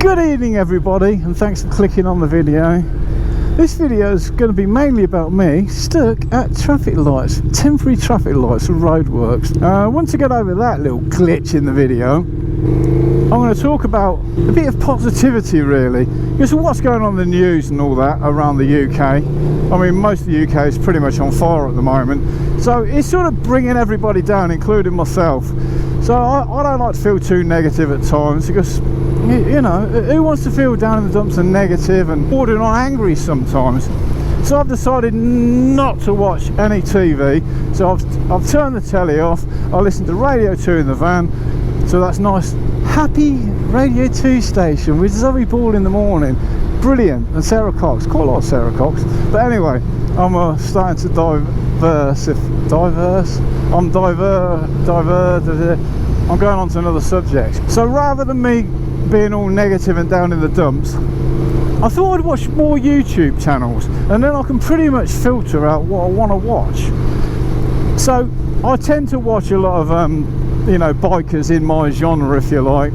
Good evening everybody, and thanks for clicking on the video. This video is going to be mainly about me stuck at traffic lights, temporary traffic lights and roadworks. Once I get over that little glitch in the video, I'm going to talk about a bit of positivity really, because of what's going on in the news and all that around the UK. I mean, most of the UK is pretty much on fire at the moment, so it's sort of bringing everybody down, including myself. So I don't like to feel too negative at times, because you know, who wants to feel down in the dumps and negative and bordering on angry sometimes? So I've decided not to watch any TV. So I've turned the telly off. I listen to Radio 2 in the van. So that's nice, happy Radio 2 station with Zoe Ball in the morning. Brilliant. And Sarah Cox. Quite a lot of Sarah Cox. But anyway, I'm starting to I'm going on to another subject. So rather than me being all negative and down in the dumps, I thought I'd watch more YouTube channels, and then I can pretty much filter out what I want to watch. So I tend to watch a lot of you know, bikers in my genre, if you like,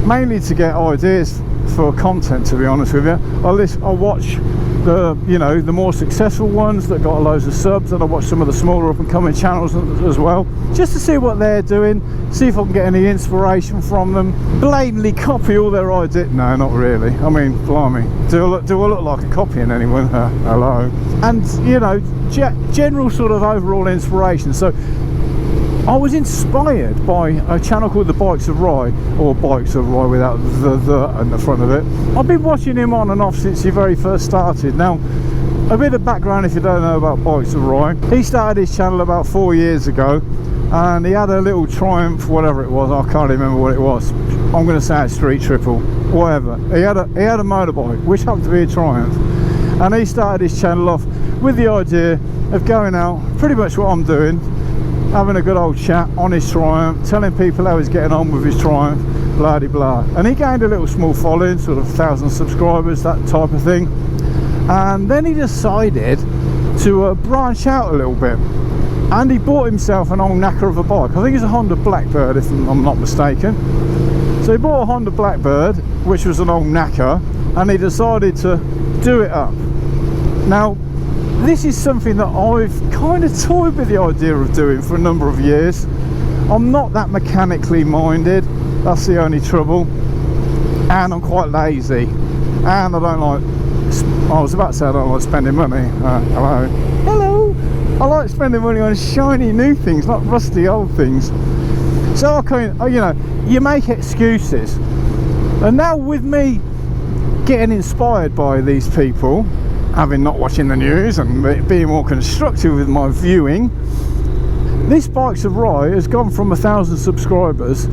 mainly to get ideas for content, to be honest with you. I watch the, you know, the more successful ones that got loads of subs, and I watch some of the smaller up and coming channels as well, just to see what they're doing, see if I can get any inspiration from them. Blatantly copy all their ideas? No, not really. I mean, blimey, do I look like a copying anyone? Hello. And you know, general sort of overall inspiration. So I was inspired by a channel called The Bikes of Rye, or Bikes of Rye without the in the front of it. I've been watching him on and off since he very first started. Now, a bit of background if you don't know about Bikes of Rye. He started his channel about 4 years ago, and he had a little Triumph, whatever it was, I can't remember what it was. I'm going to say it's Street Triple, whatever. He had a motorbike, which happened to be a Triumph. And he started his channel off with the idea of going out, pretty much what I'm doing, having a good old chat on his Triumph, telling people how he's getting on with his Triumph, blah de blah. And he gained a little small following, sort of 1,000 subscribers, that type of thing. And then he decided to branch out a little bit, and he bought himself an old knacker of a bike. I think it's a Honda Blackbird, if I'm not mistaken. So he bought a Honda Blackbird, which was an old knacker, and he decided to do it up. Now, this is something that I've kind of toyed with the idea of doing for a number of years. I'm not that mechanically minded, that's the only trouble, and I'm quite lazy, and I don't like, I was about to say I don't like spending money. Hello. I like spending money on shiny new things, not rusty old things. So I kind of, you know, you make excuses. And now with me getting inspired by these people, having not watching the news and being more constructive with my viewing, this Bikes of Rye has gone from 1,000 subscribers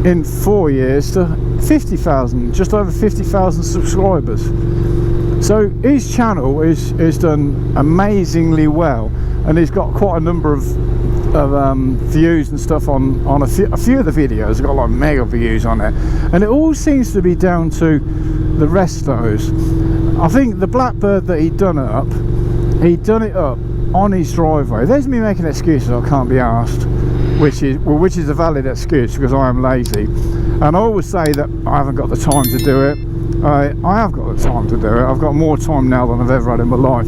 in 4 years to 50,000, just over 50,000 subscribers. So his channel is done amazingly well, and he's got quite a number of views and stuff on a few of the videos. I've got like mega views on it, and it all seems to be down to the restos. I think the Blackbird that he'd done it up on his driveway. There's me making excuses, I can't be asked, which is a valid excuse, because I am lazy, and I always say that I haven't got the time to do it. I have got the time to do it. I've got more time now than I've ever had in my life,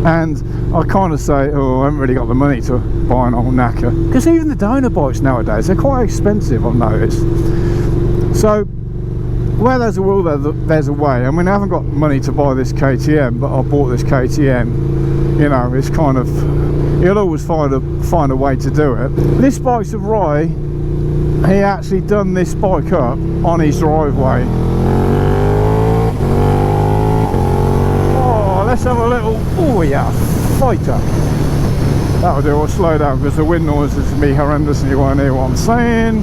and I kind of say, oh, I haven't really got the money to buy an old knacker, because even the donor bikes nowadays, they're quite expensive, I've noticed. So where there's a will, there's a way. I mean, I haven't got money to buy this KTM, but I bought this KTM. You know, it's kind of, you'll always find a way to do it. This Bikes of Rye, he actually done this bike up on his driveway. Oh, let's have a little, oh yeah, fighter. That'll do. I'll slow down because the wind noise is me horrendous and you won't hear what I'm saying,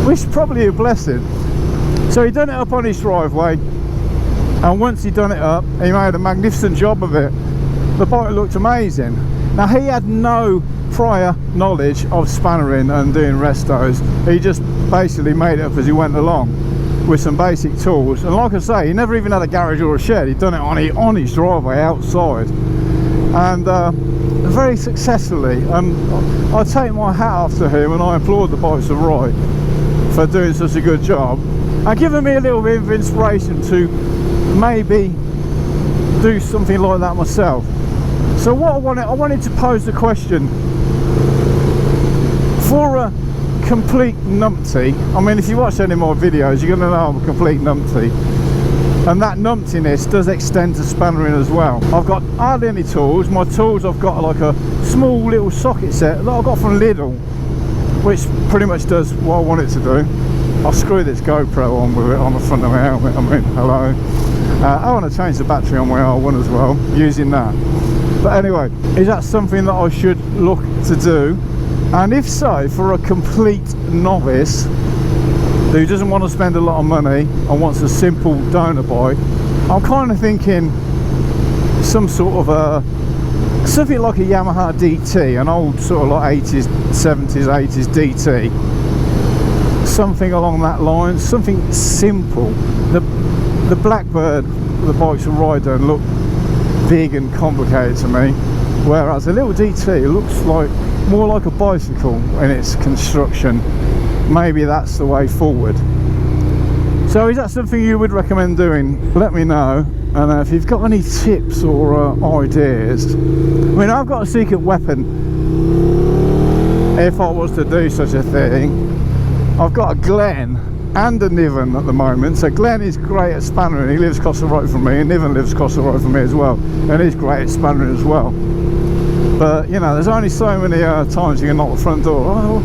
which is probably a blessing. So he done it up on his driveway, and once he done it up, he made a magnificent job of it. The bike looked amazing. Now, he had no prior knowledge of spannering and doing restos. He just basically made it up as he went along with some basic tools. And like I say, he never even had a garage or a shed. He'd done it on his driveway outside, and very successfully. And I take my hat off to him, and I applaud the Bikes of Rye for doing such a good job. and giving me a little bit of inspiration to maybe do something like that myself. So what I wanted to pose the question, for a complete numpty, I mean, if you watch any of my videos, you're going to know I'm a complete numpty, and that numptiness does extend to spannering as well. I've got hardly any tools. My tools, I've got like a small little socket set that I got from Lidl, which pretty much does what I want it to do. I'll screw this GoPro on with it on the front of my helmet. I mean, hello. I want to change the battery on my R1 as well, using that. But anyway, is that something that I should look to do? And if so, for a complete novice who doesn't want to spend a lot of money and wants a simple donor bike, I'm kind of thinking some sort of a, something like a Yamaha DT, an old sort of like 80s, 70s, 80s DT. Something along that line, something simple. The Blackbird, the bikes I ride don't look big and complicated to me, whereas a little DT looks like more like a bicycle in its construction. Maybe that's the way forward. So is that something you would recommend doing? Let me know. And if you've got any tips or ideas. I mean, I've got a secret weapon if I was to do such a thing. I've got a Glen and a Niven at the moment. So Glen is great at spannering, he lives across the road from me, and Niven lives across the road from me as well, and he's great at spannering as well. But you know, there's only so many times you can knock the front door. Oh,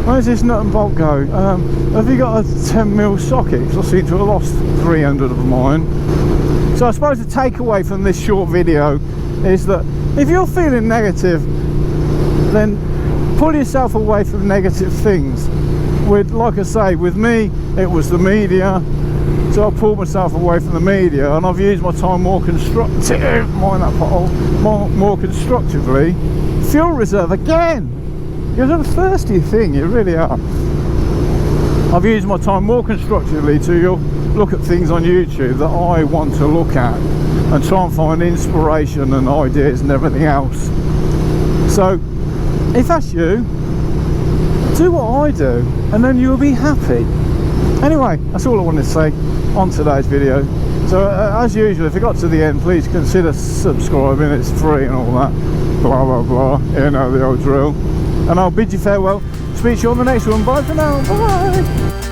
where's this nut and bolt go? Have you got a 10mm socket? Because I seem to have lost 300 of mine. So I suppose the takeaway from this short video is that if you're feeling negative, then pull yourself away from negative things. With, like I say, with me, it was the media, so I pulled myself away from the media, and I've used my time more constructive, mind that pothole, more constructively. Fuel reserve again. You're a thirsty thing, you really are. I've used my time more constructively to look at things on YouTube that I want to look at, and try and find inspiration and ideas and everything else. So, if that's you, do what I do, and then you'll be happy. Anyway, that's all I wanted to say on today's video. So as usual, if you got to the end, please consider subscribing. It's free and all that, blah blah blah, you know the old drill. And I'll bid you farewell, speak to you on the next one. Bye for now, bye.